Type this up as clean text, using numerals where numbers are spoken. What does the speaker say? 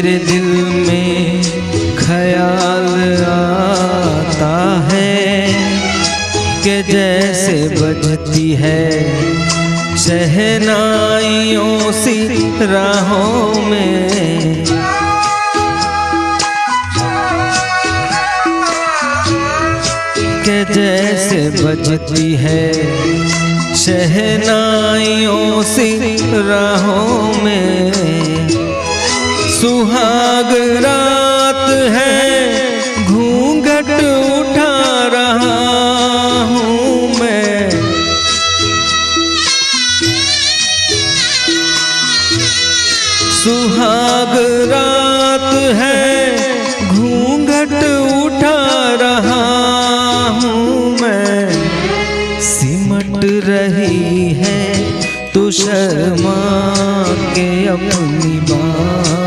मेरे दिल में ख्याल आता है कि जैसे बजती है शहनाइयों सी राहों में। कि जैसे बजती है शहनाइयों सी राहों में। सुहाग रात है घूंघट उठा रहा हूँ मैं। सुहाग रात है घूंघट उठा रहा हूँ मैं। सिमट रही है तू शर्मा के अपनी बात